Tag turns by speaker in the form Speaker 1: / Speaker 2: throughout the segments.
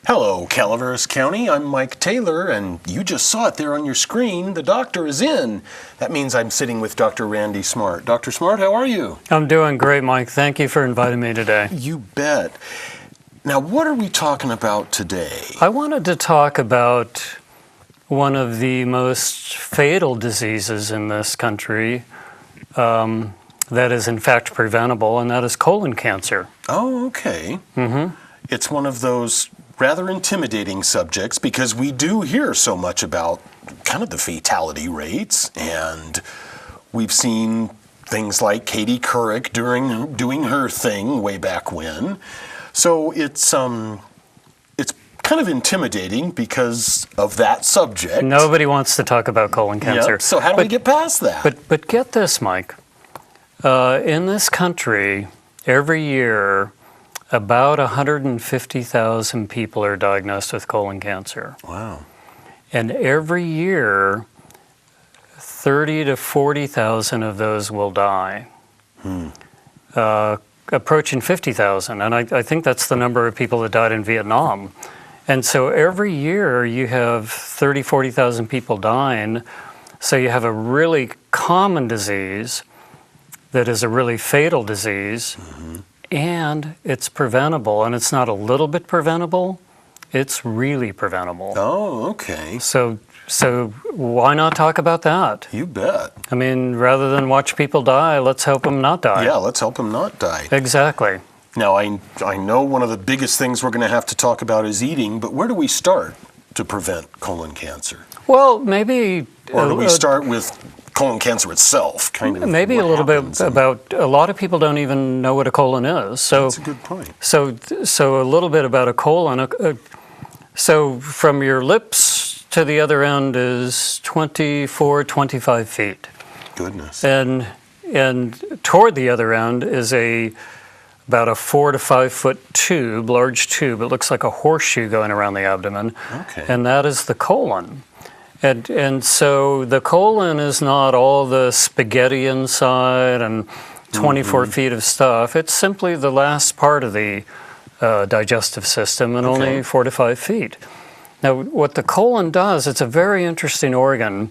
Speaker 1: Hello, Calaveras County. I'm Mike Taylor, and you just saw it there on your screen. The doctor is in. That means I'm sitting with Dr. Randy Smart. Dr. Smart, how are you?
Speaker 2: I'm doing great, Mike. Thank you for inviting me today.
Speaker 1: You bet. Now, what are we talking about today?
Speaker 2: I wanted to talk about one of the most fatal diseases in this country that is in fact preventable, and that is colon cancer.
Speaker 1: Oh, okay. It's one of those rather intimidating subjects because we do hear so much about kind of the fatality rates, and we've seen things like Katie Couric doing her thing way back when. So it's kind of intimidating because of that subject.
Speaker 2: Nobody wants to talk about colon cancer.
Speaker 1: Yep. So how do we get past that?
Speaker 2: But get this, Mike. In this country, every year, about 150,000 people are diagnosed with colon cancer.
Speaker 1: Wow.
Speaker 2: And every year, 30 to 40,000 of those will die. Approaching 50,000. And I think that's the number of people that died in Vietnam. And so every year you have 30, 40,000 people dying. So you have a really common disease that is a really fatal disease. And it's preventable, and it's not a little bit preventable, it's really preventable.
Speaker 1: Oh, okay.
Speaker 2: So why not talk about that?
Speaker 1: You bet.
Speaker 2: I mean, rather than watch people die, let's help them not die.
Speaker 1: Yeah, let's help them not die.
Speaker 2: Exactly.
Speaker 1: Now, I know one of the biggest things we're going to have to talk about is eating, but where do we start to prevent colon cancer?
Speaker 2: Well, maybe...
Speaker 1: Or do we start with colon cancer itself, kind of?
Speaker 2: Maybe a little bit about, a lot of people don't even know what a colon is. So
Speaker 1: that's a good point.
Speaker 2: So a little bit about a colon. So from your lips to the other end is 24, 25 feet.
Speaker 1: Goodness.
Speaker 2: And toward the other end is about a 4 to 5 foot tube, large tube. It looks like a horseshoe going around the abdomen.
Speaker 1: Okay.
Speaker 2: And that is the colon. And so the colon is not all the spaghetti inside and 24 feet of stuff. It's simply the last part of the digestive system and only 4 to 5 feet. Now, what the colon does, it's a very interesting organ.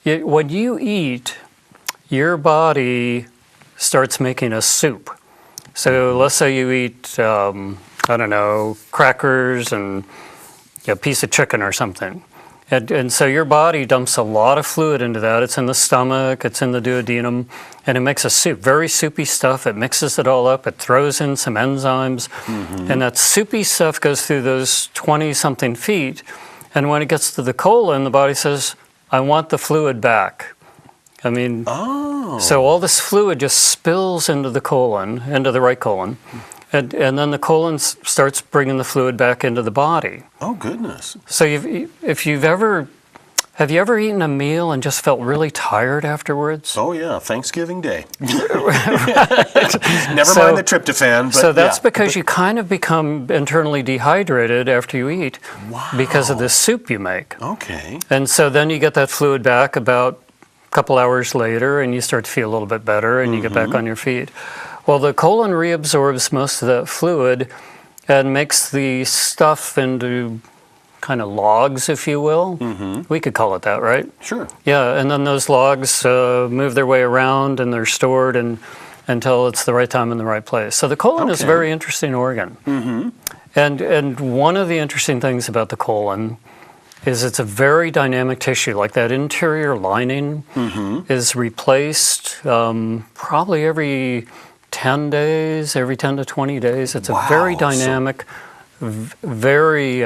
Speaker 2: When you eat, your body starts making a soup. So let's say you eat, crackers and a piece of chicken or something. And so your body dumps a lot of fluid into that. It's in the stomach, it's in the duodenum, and it makes a soup, very soupy stuff. It mixes it all up, it throws in some enzymes, and that soupy stuff goes through those 20-something feet, and when it gets to the colon, the body says, I want the fluid back. I mean, so all this fluid just spills into the colon, into the right colon, and then the colon starts bringing the fluid back into the body.
Speaker 1: Oh, goodness.
Speaker 2: So have you ever eaten a meal and just felt really tired afterwards?
Speaker 1: Oh, yeah, Thanksgiving Day. Never mind the tryptophan. But
Speaker 2: so that's because you kind of become internally dehydrated after you eat because of the soup you make.
Speaker 1: Okay.
Speaker 2: And so then you get that fluid back about a couple hours later, and you start to feel a little bit better, and you get back on your feet. Well, the colon reabsorbs most of that fluid and makes the stuff into kind of logs, if you will. We could call it that, right?
Speaker 1: Sure. Yeah,
Speaker 2: and then those logs move their way around, and they're stored until it's the right time in the right place. So the colon is a very interesting organ. And one of the interesting things about the colon is it's a very dynamic tissue. Like that interior lining is replaced probably every 10 days, every 10 to 20 days. It's a very dynamic, very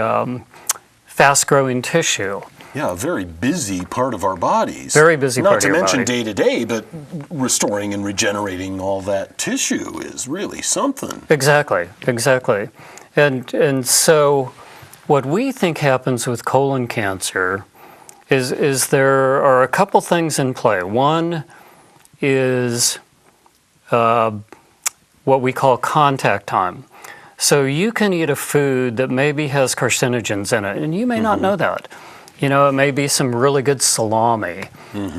Speaker 2: fast-growing tissue.
Speaker 1: Yeah, a very busy part of our bodies.
Speaker 2: Very busy part of your body.
Speaker 1: Not to mention day-to-day, but restoring and regenerating all that tissue is really something.
Speaker 2: Exactly. And so what we think happens with colon cancer is there are a couple things in play. One is what we call contact time. So you can eat a food that maybe has carcinogens in it, and you may not know that. You know, it may be some really good salami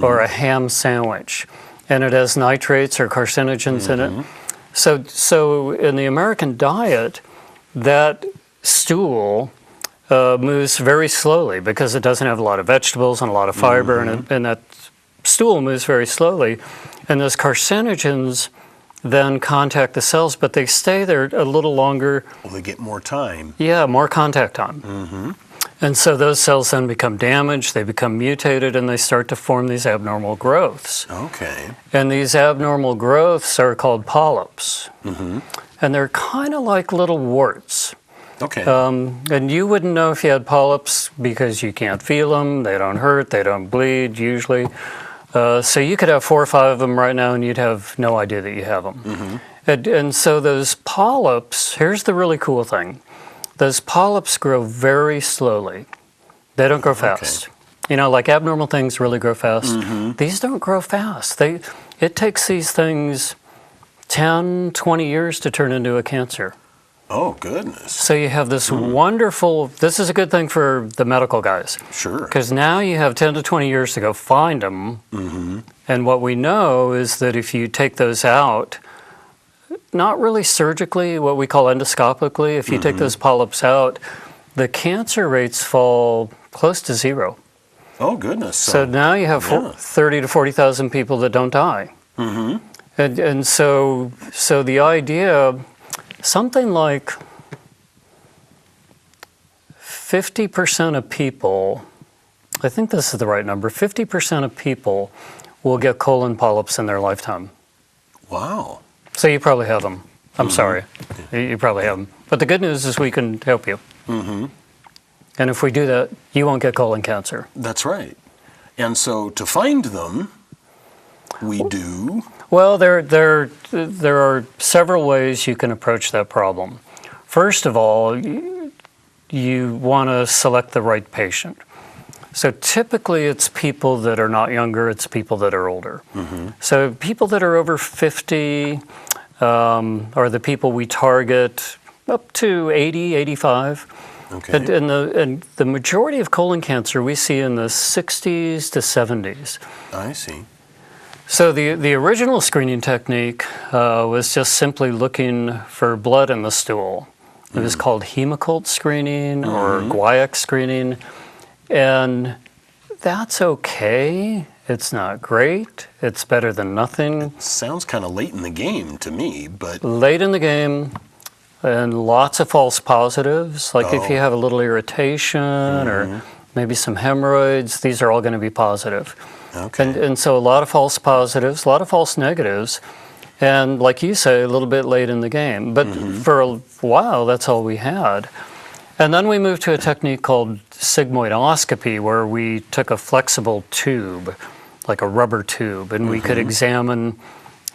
Speaker 2: or a ham sandwich, and it has nitrates or carcinogens in it. So in the American diet, that stool moves very slowly because it doesn't have a lot of vegetables and a lot of fiber, and that stool moves very slowly. And those carcinogens then contact the cells, but they stay there a little longer.
Speaker 1: Well, they get more time.
Speaker 2: Yeah, more contact time. And so those cells then become damaged, they become mutated, and they start to form these abnormal growths.
Speaker 1: Okay.
Speaker 2: And these abnormal growths are called polyps. And they're kind of like little warts.
Speaker 1: Okay.
Speaker 2: And you wouldn't know if you had polyps because you can't feel them, they don't hurt, they don't bleed usually. So you could have 4 or 5 of them right now and you'd have no idea that you have them. And so those polyps, here's the really cool thing. Those polyps grow very slowly. They don't grow fast. You know, like abnormal things really grow fast. These don't grow fast. It takes these things 10, 20 years to turn into a cancer.
Speaker 1: Oh, goodness.
Speaker 2: So you have this wonderful, this is a good thing for the medical guys.
Speaker 1: Sure.
Speaker 2: Because now you have 10 to 20 years to go find them. And what we know is that if you take those out, not really surgically, what we call endoscopically, if you take those polyps out, the cancer rates fall close to 0.
Speaker 1: Oh, goodness.
Speaker 2: So now you have 30 to 40,000 people that don't die. And so the idea, something like 50% of people, I think this is the right number, 50% of people will get colon polyps in their lifetime.
Speaker 1: Wow.
Speaker 2: So you probably have them. I'm sorry. You probably have them. But the good news is we can help you. And if we do that, you won't get colon cancer.
Speaker 1: That's right. And so to find them, we do...
Speaker 2: Well, there are several ways you can approach that problem. First of all, you want to select the right patient. So typically it's people that are not younger, it's people that are older. So people that are over 50 are the people we target up to 80, 85.
Speaker 1: Okay.
Speaker 2: And the majority of colon cancer we see in the 60s to 70s.
Speaker 1: I see.
Speaker 2: So the original screening technique was just simply looking for blood in the stool. It was called hemoccult screening or guaiac screening. And that's okay. It's not great. It's better than nothing.
Speaker 1: Sounds kind of late in the game to me, but...
Speaker 2: Late in the game, and lots of false positives. Like if you have a little irritation or maybe some hemorrhoids, these are all going to be positive.
Speaker 1: Okay.
Speaker 2: And so a lot of false positives, a lot of false negatives, and like you say, a little bit late in the game. But for a while, that's all we had. And then we moved to a technique called sigmoidoscopy, where we took a flexible tube, like a rubber tube, and we could examine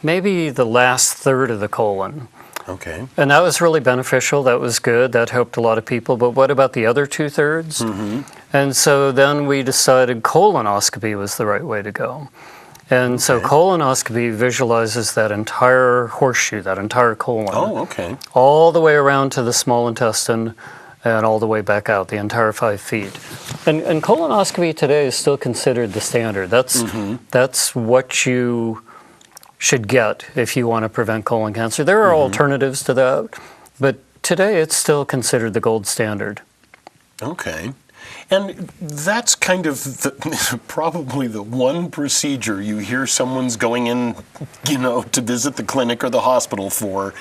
Speaker 2: maybe the last third of the colon.
Speaker 1: Okay.
Speaker 2: And that was really beneficial. That was good. That helped a lot of people. But what about the other 2/3? And so then we decided colonoscopy was the right way to go. And so colonoscopy visualizes that entire horseshoe, that entire colon.
Speaker 1: Oh, okay.
Speaker 2: All the way around to the small intestine and all the way back out, the entire 5 feet. And colonoscopy today is still considered the standard. That's what you should get if you want to prevent colon cancer. There are alternatives to that, but today it's still considered the gold standard.
Speaker 1: Okay. And that's kind of probably the one procedure you hear someone's going in, to visit the clinic or the hospital for,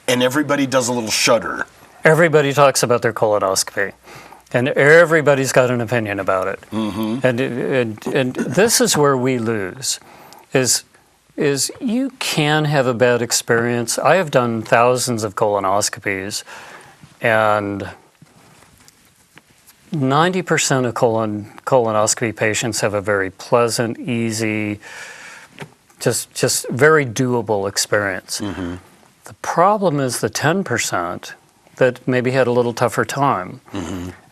Speaker 1: and everybody does a little shudder. Everybody
Speaker 2: talks about their colonoscopy, and everybody's got an opinion about it. And this is where we lose, is you can have a bad experience. I have done thousands of colonoscopies, and 90% of colonoscopy patients have a very pleasant, easy, just very doable experience. The problem is the 10% that maybe had a little tougher time.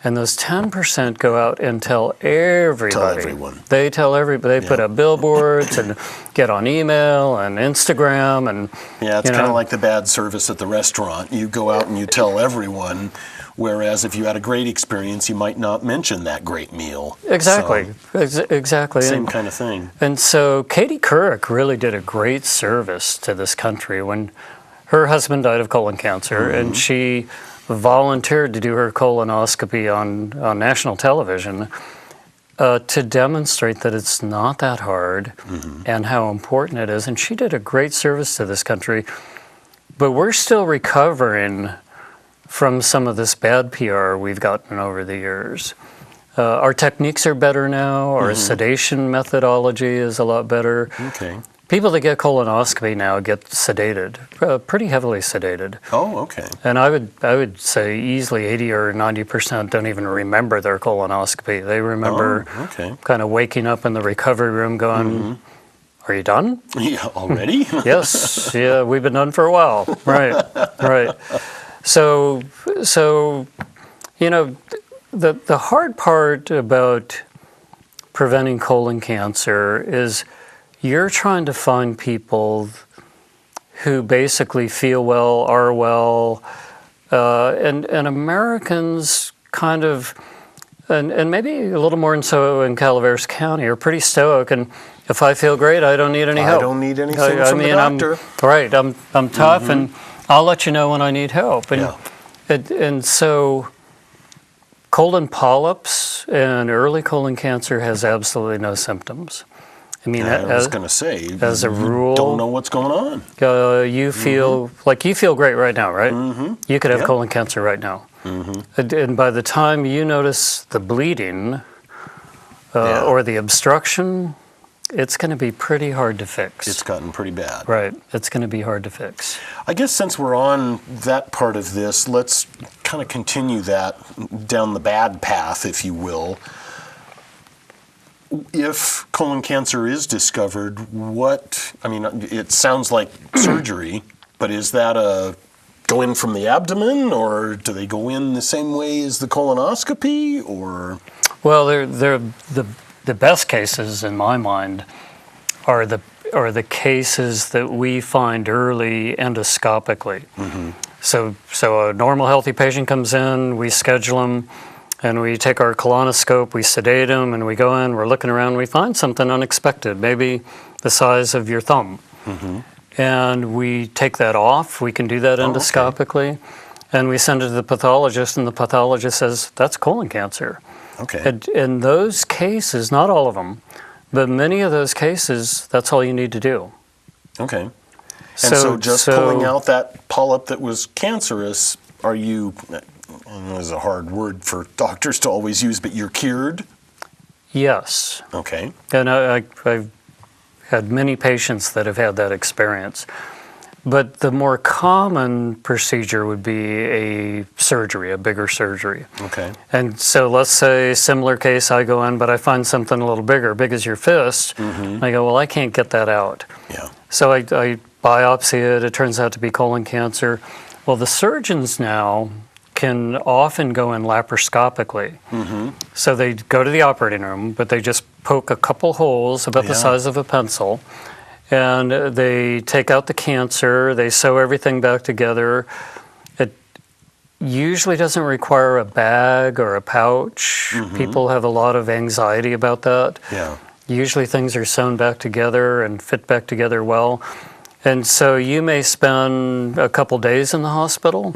Speaker 2: And those 10% go out and tell everybody.
Speaker 1: Tell everyone.
Speaker 2: They tell everybody. They put up billboards and get on email and Instagram. And
Speaker 1: yeah, it's kind of like the bad service at the restaurant. You go out and you tell everyone, whereas if you had a great experience, you might not mention that great meal.
Speaker 2: Exactly. Exactly.
Speaker 1: Same kind of thing.
Speaker 2: And so Katie Couric really did a great service to this country when her husband died of colon cancer, and she volunteered to do her colonoscopy on national television to demonstrate that it's not that hard and how important it is. And she did a great service to this country. But we're still recovering from some of this bad PR we've gotten over the years. Our techniques are better now. Our sedation methodology is a lot better.
Speaker 1: Okay.
Speaker 2: People that get colonoscopy now get sedated, pretty heavily sedated.
Speaker 1: Oh, okay.
Speaker 2: And I would say easily 80 or 90% don't even remember their colonoscopy. They remember kind of waking up in the recovery room going, "Are you done?"
Speaker 1: Yeah, already?
Speaker 2: Yes, yeah, we've been done for a while. Right, right. So you know, the hard part about preventing colon cancer is you're trying to find people who basically feel well, are well, and Americans kind of, and maybe a little more so in Calaveras County, are pretty stoic. And if I feel great, I don't need any help.
Speaker 1: I don't need anything from the doctor.
Speaker 2: I'm tough, and I'll let you know when I need help. And so colon polyps and early colon cancer has absolutely no symptoms. I mean,
Speaker 1: I was going to say,
Speaker 2: as a rule,
Speaker 1: don't know what's going on.
Speaker 2: You feel like you feel great right now, right? You could have colon cancer right now. And by the time you notice the bleeding or the obstruction, it's going to be pretty hard to fix.
Speaker 1: It's gotten pretty bad.
Speaker 2: Right. It's going to be hard to fix.
Speaker 1: I guess since we're on that part of this, let's kind of continue that down the bad path, if you will. If colon cancer is discovered, it sounds like surgery, but is that a go in from the abdomen, or do they go in the same way as the colonoscopy, or?
Speaker 2: Well, the best cases in my mind are the cases that we find early endoscopically. So a normal healthy patient comes in, we schedule them, and we take our colonoscope, we sedate them, and we go in, we're looking around, we find something unexpected, maybe the size of your thumb. And we take that off, we can do that endoscopically, and we send it to the pathologist, and the pathologist says, that's colon cancer.
Speaker 1: Okay.
Speaker 2: And in those cases, not all of them, but many of those cases, that's all you need to do.
Speaker 1: Okay. And so just pulling out that polyp that was cancerous, are you, it was a hard word for doctors to always use, but you're cured?
Speaker 2: Yes.
Speaker 1: Okay.
Speaker 2: And I've had many patients that have had that experience. But the more common procedure would be a surgery, a bigger surgery.
Speaker 1: Okay.
Speaker 2: And so let's say similar case, I go in, but I find something a little bigger, big as your fist. I go, well, I can't get that out.
Speaker 1: Yeah.
Speaker 2: So I biopsy it. It turns out to be colon cancer. Well, the surgeons now can often go in laparoscopically. So they go to the operating room, but they just poke a couple holes about the size of a pencil, and they take out the cancer, they sew everything back together. It usually doesn't require a bag or a pouch. People have a lot of anxiety about that.
Speaker 1: Yeah.
Speaker 2: Usually things are sewn back together and fit back together well. And so you may spend a couple days in the hospital,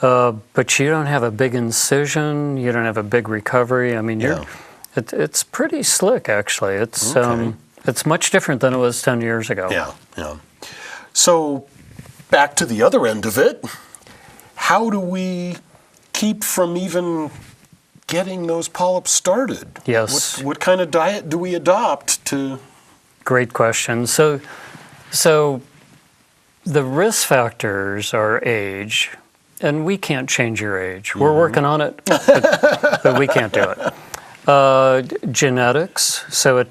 Speaker 2: but you don't have a big incision, you don't have a big recovery. I mean, it's pretty slick, actually. It's much different than it was 10 years ago.
Speaker 1: Yeah. So back to the other end of it, how do we keep from even getting those polyps started?
Speaker 2: Yes.
Speaker 1: What kind of diet do we adopt to? Great
Speaker 2: question. So the risk factors are age, and we can't change your age. We're working on it, but we can't do it. Genetics, so it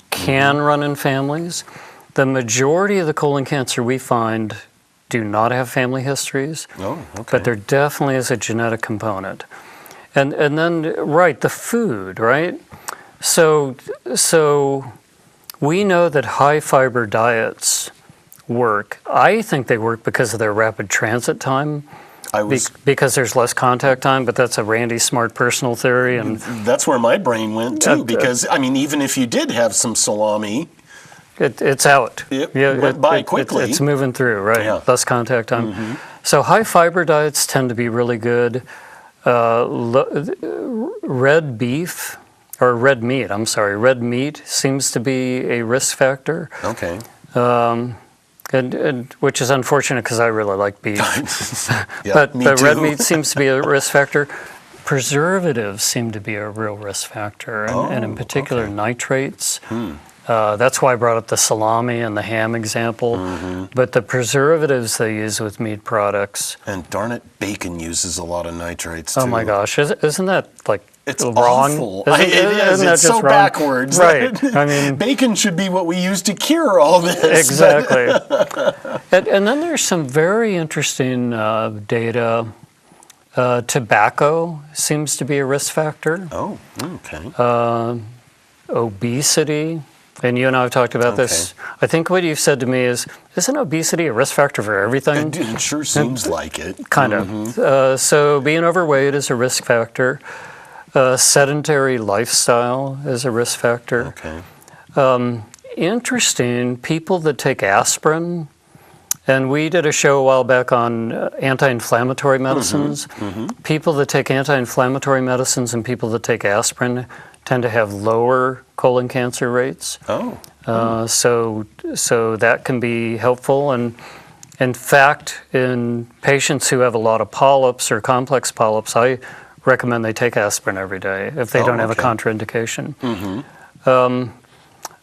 Speaker 2: can run in families. The majority of the colon cancer we find do not have family histories, but there definitely is a genetic component. And then, the food, right? So we know that high fiber diets work. I think they work because of their rapid transit time. Because there's less contact time, but that's a Randy Smart personal theory. And
Speaker 1: that's where my brain went too, because, even if you did have some salami,
Speaker 2: it's out.
Speaker 1: It went by quickly.
Speaker 2: It's moving through, right?
Speaker 1: Yeah.
Speaker 2: Less contact time. So high fiber diets tend to be really good. Red beef, or red meat, red meat seems to be a risk factor.
Speaker 1: Okay.
Speaker 2: And which is unfortunate because I really like beef.
Speaker 1: Yeah,
Speaker 2: but
Speaker 1: me
Speaker 2: red
Speaker 1: too.
Speaker 2: meat seems to be a risk factor. Preservatives seem to be a real risk factor, and in particular nitrates. That's why I brought up the salami and the ham example. But the preservatives they use with meat products.
Speaker 1: And darn it, bacon uses a lot of nitrates too.
Speaker 2: Oh my gosh, isn't that like
Speaker 1: It's
Speaker 2: wrong?
Speaker 1: awful. It is.
Speaker 2: Isn't that
Speaker 1: It's
Speaker 2: just
Speaker 1: so
Speaker 2: wrong?
Speaker 1: backwards.
Speaker 2: Right. I mean,
Speaker 1: bacon should be what we use to cure all this.
Speaker 2: exactly. And then there's some very interesting data. Tobacco seems to be a risk factor.
Speaker 1: Oh, okay.
Speaker 2: Obesity, and you and I have talked about this. I think what you've said to me is, isn't obesity a risk factor for everything?
Speaker 1: It sure seems like it.
Speaker 2: Kind of. So being overweight is a risk factor. Sedentary lifestyle is a risk factor.
Speaker 1: Okay.
Speaker 2: Interesting, people that take aspirin, and we did a show a while back on anti-inflammatory medicines. People that take anti-inflammatory medicines and people that take aspirin tend to have lower colon cancer rates.
Speaker 1: Oh.
Speaker 2: So that can be helpful. And in fact, in patients who have a lot of polyps or complex polyps, I recommend they take aspirin every day if they don't have a contraindication.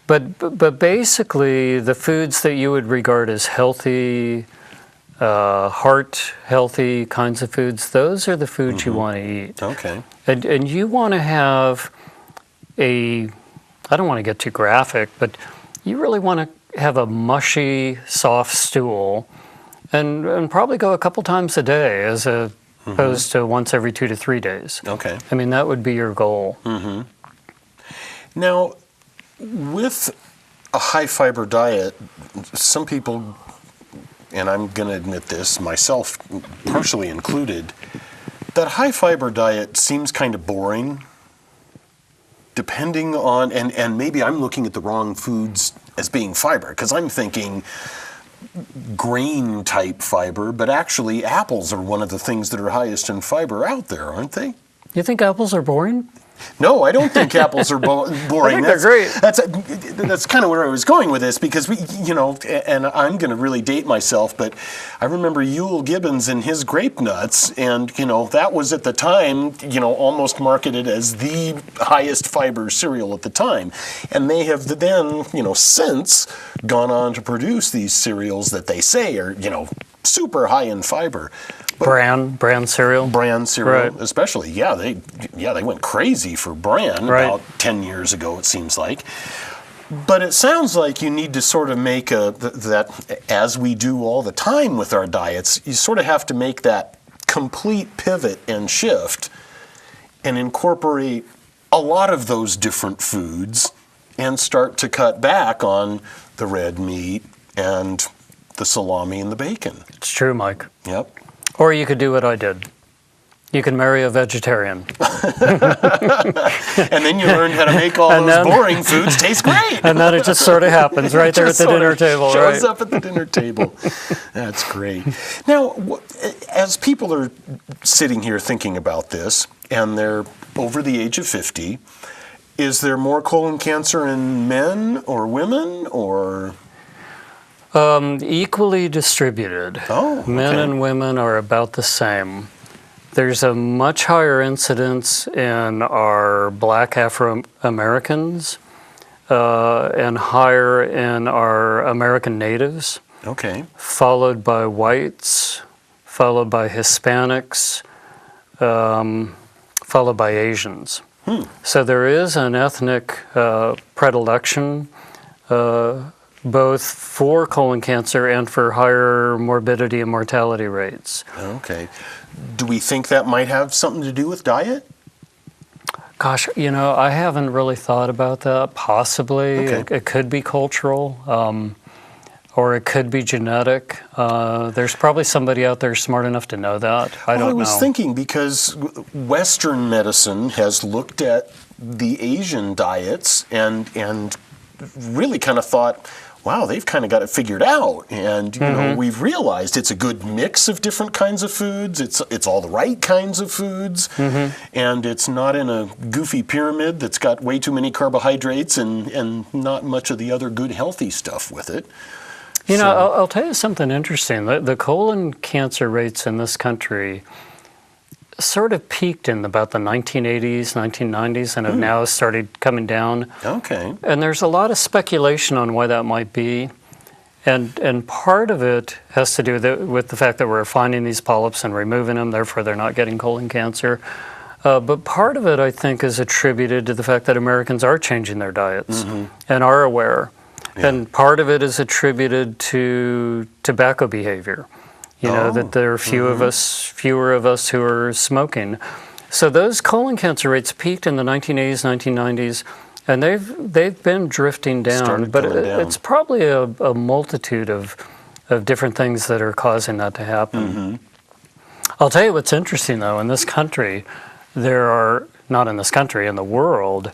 Speaker 2: But basically, the foods that you would regard as healthy, heart healthy kinds of foods, those are the foods you want to eat.
Speaker 1: Okay.
Speaker 2: And you want to have I don't want to get too graphic, but you really want to have a mushy, soft stool and probably go a couple times a day as opposed to once every 2 to 3 days.
Speaker 1: Okay.
Speaker 2: I mean, that would be your goal.
Speaker 1: Now, with a high fiber diet, some people, and I'm going to admit this, myself partially included, that high fiber diet seems kind of boring, depending on, and maybe I'm looking at the wrong foods as being fiber, because I'm thinking grain type fiber, but actually apples are one of the things that are highest in fiber out there, aren't they?
Speaker 2: You think apples are boring?
Speaker 1: No, I don't think apples are boring.
Speaker 2: I think they're great.
Speaker 1: That's kind of where I was going with this, because and I'm going to really date myself, but I remember Ewell Gibbons and his grape nuts, and that was at the time, almost marketed as the highest fiber cereal at the time, and they have then, since gone on to produce these cereals that they say are, super high in fiber.
Speaker 2: Bran cereal.
Speaker 1: Bran cereal,
Speaker 2: Right.
Speaker 1: especially. They went crazy for bran about 10 years ago, it seems like. But it sounds like you need to sort of make that, as we do all the time with our diets, you sort of have to make that complete pivot and shift and incorporate a lot of those different foods and start to cut back on the red meat and the salami and the bacon.
Speaker 2: It's true, Mike.
Speaker 1: Yep.
Speaker 2: Or you could do what I did. You can marry a vegetarian.
Speaker 1: And then you learn how to make all those boring foods taste great.
Speaker 2: And then it just sort of happens right there at the dinner table.
Speaker 1: Shows up at the dinner table. That's great. Now, as people are sitting here thinking about this, and they're over the age of 50, is there more colon cancer in men or women, or?
Speaker 2: Equally distributed.
Speaker 1: Oh, okay.
Speaker 2: Men and women are about the same. There's a much higher incidence in our black Afro-Americans and higher in our American natives.
Speaker 1: Okay.
Speaker 2: Followed by whites, followed by Hispanics, followed by Asians. So there is an ethnic predilection both for colon cancer and for higher morbidity and mortality rates.
Speaker 1: Okay. Do we think that might have something to do with diet?
Speaker 2: Gosh, I haven't really thought about that. Possibly.
Speaker 1: Okay.
Speaker 2: It could be cultural, or it could be genetic. There's probably somebody out there smart enough to know that. I don't know.
Speaker 1: I was thinking, because Western medicine has looked at the Asian diets and really kind of thought, wow, they've kind of got it figured out. And, you know, we've realized it's a good mix of different kinds of foods. It's all the right kinds of foods. And it's not in a goofy pyramid that's got way too many carbohydrates and not much of the other good healthy stuff with it.
Speaker 2: You know, I'll tell you something interesting. The colon cancer rates in this country sort of peaked in about the 1980s, 1990s, and have now started coming down.
Speaker 1: Okay.
Speaker 2: And there's a lot of speculation on why that might be. And part of it has to do with the fact that we're finding these polyps and removing them, therefore they're not getting colon cancer. But part of it, I think, is attributed to the fact that Americans are changing their diets and are aware. Yeah. And part of it is attributed to tobacco behavior. You know, that there are fewer of us who are smoking. So those colon cancer rates peaked in the 1980s, 1990s, and they've been drifting down. But it's probably a multitude of different things that are causing that to happen. I'll tell you what's interesting, though. In this country, not in this country, in the world,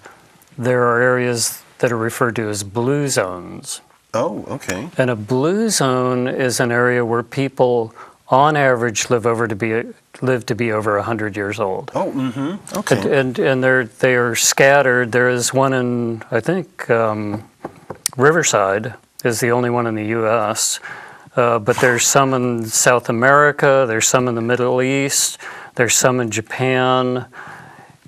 Speaker 2: there are areas that are referred to as blue zones.
Speaker 1: Oh, okay.
Speaker 2: And a blue zone is an area where people, on average, live to be over 100 years old.
Speaker 1: Oh, okay.
Speaker 2: And they are scattered. There is one in, I think, Riverside is the only one in the U.S. But there's some in South America. There's some in the Middle East. There's some in Japan.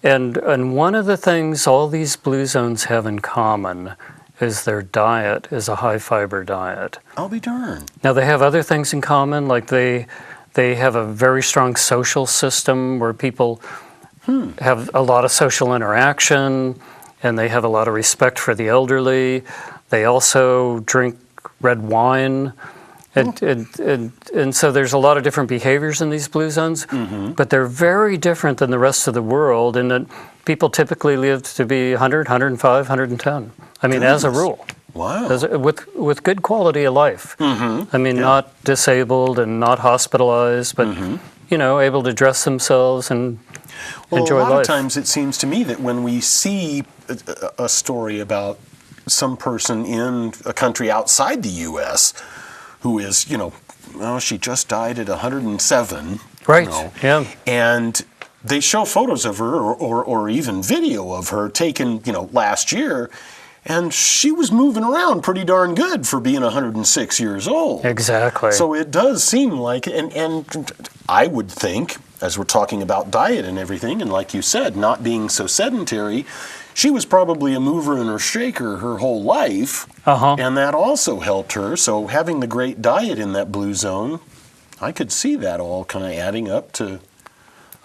Speaker 2: And one of the things all these blue zones have in common is their diet is a high-fiber diet.
Speaker 1: I'll be darned.
Speaker 2: Now, they have other things in common, like they have a very strong social system where people have a lot of social interaction, and they have a lot of respect for the elderly. They also drink red wine. And so there's a lot of different behaviors in these blue zones, but they're very different than the rest of the world in that people typically live to be 100, 105, 110. I mean, as a rule.
Speaker 1: Wow.
Speaker 2: With good quality of life. I mean, not disabled and not hospitalized, but, you know, able to dress themselves and enjoy life.
Speaker 1: A lot of times it seems to me that when we see a story about some person in a country outside the U.S. who is, you know, well, she just died at 107.
Speaker 2: Right,
Speaker 1: you know,
Speaker 2: yeah.
Speaker 1: And they show photos of her or even video of her taken, you know, last year, and she was moving around pretty darn good for being 106 years old.
Speaker 2: Exactly.
Speaker 1: So it does seem like, and I would think, as we're talking about diet and everything, and like you said, not being so sedentary, she was probably a mover and a shaker her whole life, and that also helped her. So having the great diet in that blue zone, I could see that all kind of adding up to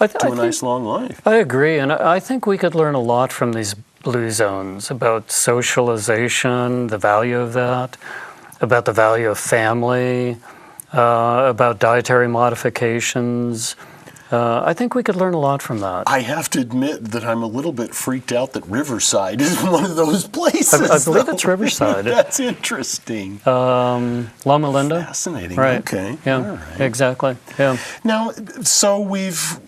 Speaker 1: a nice long life.
Speaker 2: I agree, and I think we could learn a lot from these blue zones about socialization, the value of that, about the value of family, about dietary modifications. I think we could learn a lot from that.
Speaker 1: I have to admit that I'm a little bit freaked out that Riverside is one of those places.
Speaker 2: I believe it's Riverside.
Speaker 1: That's interesting.
Speaker 2: Loma Linda.
Speaker 1: Fascinating.
Speaker 2: Right.
Speaker 1: Okay.
Speaker 2: Yeah.
Speaker 1: All right.
Speaker 2: Exactly. Yeah.
Speaker 1: Now, so we've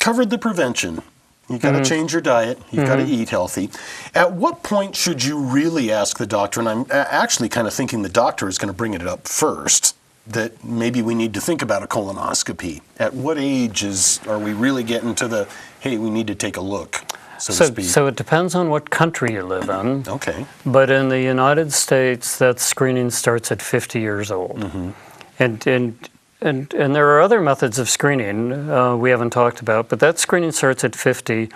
Speaker 1: covered the prevention. You've got to change your diet. You've got to eat healthy. At what point should you really ask the doctor? And I'm actually kind of thinking the doctor is going to bring it up first, that maybe we need to think about a colonoscopy. At what age are we really getting to the, hey, we need to take a look, so to speak?
Speaker 2: So it depends on what country you live in.
Speaker 1: Okay.
Speaker 2: But in the United States, that screening starts at 50 years old. And there are other methods of screening we haven't talked about, but that screening starts at 50,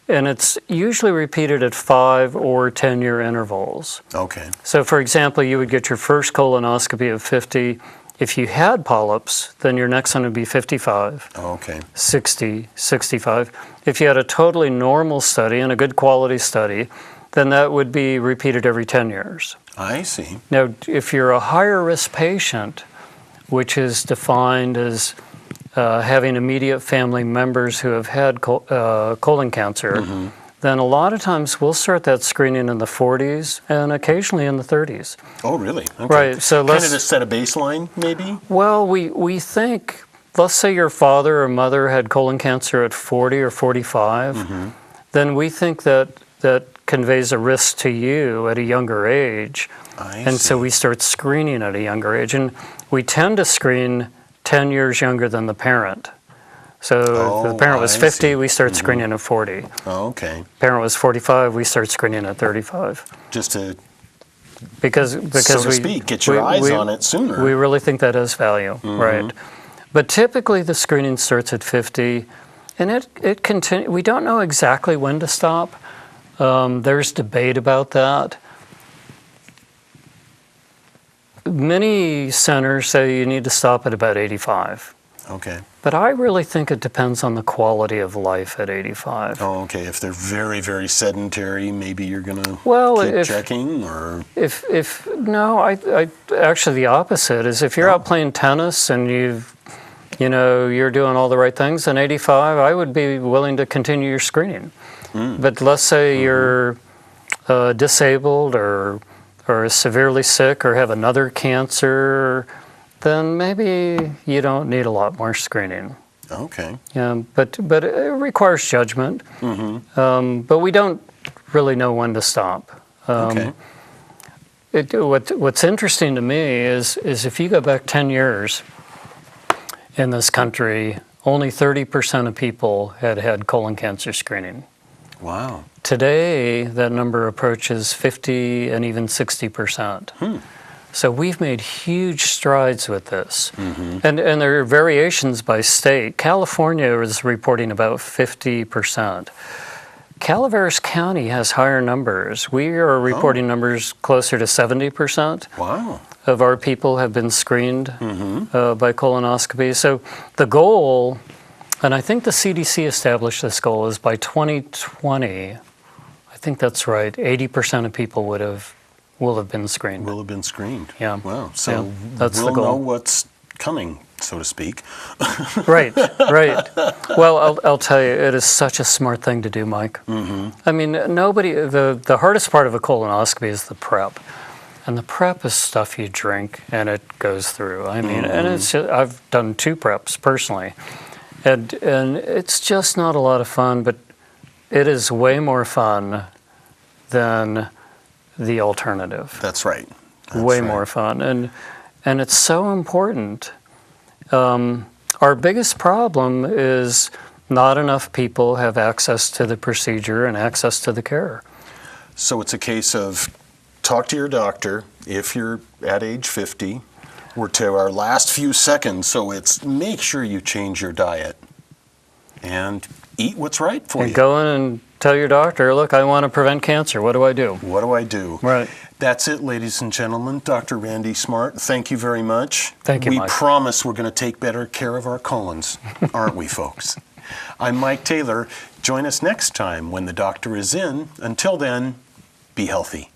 Speaker 2: and it's usually repeated at 5 or 10-year intervals.
Speaker 1: Okay.
Speaker 2: So, for example, you would get your first colonoscopy at 50. If you had polyps, then your next one would be 55,
Speaker 1: okay.
Speaker 2: 60, 65. If you had a totally normal study and a good quality study, then that would be repeated every 10 years.
Speaker 1: I see.
Speaker 2: Now, if you're a higher risk patient, which is defined as having immediate family members who have had colon cancer, then a lot of times we'll start that screening in the 40s and occasionally in the 30s.
Speaker 1: Oh, really? Okay.
Speaker 2: Right. So
Speaker 1: kind of to set a baseline, maybe?
Speaker 2: Well, we think, let's say your father or mother had colon cancer at 40 or 45, then we think that conveys a risk to you at a younger age. And so we start screening at a younger age. And we tend to screen 10 years younger than the parent. So if the parent was 50, we start screening at 40.
Speaker 1: Oh, okay.
Speaker 2: Parent was 45, we start screening at 35.
Speaker 1: Just to,
Speaker 2: because
Speaker 1: so to speak, get your eyes on it sooner.
Speaker 2: We really think that has value, right? But typically the screening starts at 50, and it continues. We don't know exactly when to stop. There's debate about that. Many centers say you need to stop at about 85.
Speaker 1: Okay.
Speaker 2: But I really think it depends on the quality of life at 85.
Speaker 1: Oh, okay. If they're very, very sedentary, maybe you're going to keep checking, or?
Speaker 2: No, I actually the opposite is if you're out playing tennis and you're doing all the right things, then 85, I would be willing to continue your screening. But let's say you're disabled or severely sick or have another cancer, then maybe you don't need a lot more screening.
Speaker 1: Okay.
Speaker 2: Yeah, but it requires judgment. But we don't really know when to stop.
Speaker 1: Okay.
Speaker 2: What's interesting to me is if you go back 10 years in this country, only 30% of people had colon cancer screening.
Speaker 1: Wow.
Speaker 2: Today, that number approaches 50 and even 60%. So we've made huge strides with this. And there are variations by state. California is reporting about 50%. Calaveras County has higher numbers. We are reporting numbers closer to 70%.
Speaker 1: Wow.
Speaker 2: Of our people have been screened by colonoscopy. So the goal, and I think the CDC established this goal, is by 2020, I think that's right, 80% of people will have been screened.
Speaker 1: Will have been screened.
Speaker 2: Yeah.
Speaker 1: Wow. So
Speaker 2: that's
Speaker 1: we'll
Speaker 2: the goal.
Speaker 1: know what's coming, so to speak.
Speaker 2: Right. Well, I'll tell you, it is such a smart thing to do, Mike. I mean, the hardest part of a colonoscopy is the prep. And the prep is stuff you drink and it goes through. I mean, and I've done 2 preps personally. And it's just not a lot of fun, but it is way more fun than the alternative.
Speaker 1: That's right.
Speaker 2: Way more fun. And it's so important. Our biggest problem is not enough people have access to the procedure and access to the care.
Speaker 1: So it's a case of talk to your doctor if you're at age 50. We're to our last few seconds, so it's make sure you change your diet and eat what's right for you.
Speaker 2: And go in and tell your doctor, look, I want to prevent cancer. What do I do?
Speaker 1: What do I do?
Speaker 2: Right.
Speaker 1: That's it, ladies and gentlemen. Dr. Randy Smart, thank you very much.
Speaker 2: Thank you, Mike.
Speaker 1: We promise we're going to take better care of our colons, aren't we, folks? I'm Mike Taylor. Join us next time when the doctor is in. Until then, be healthy.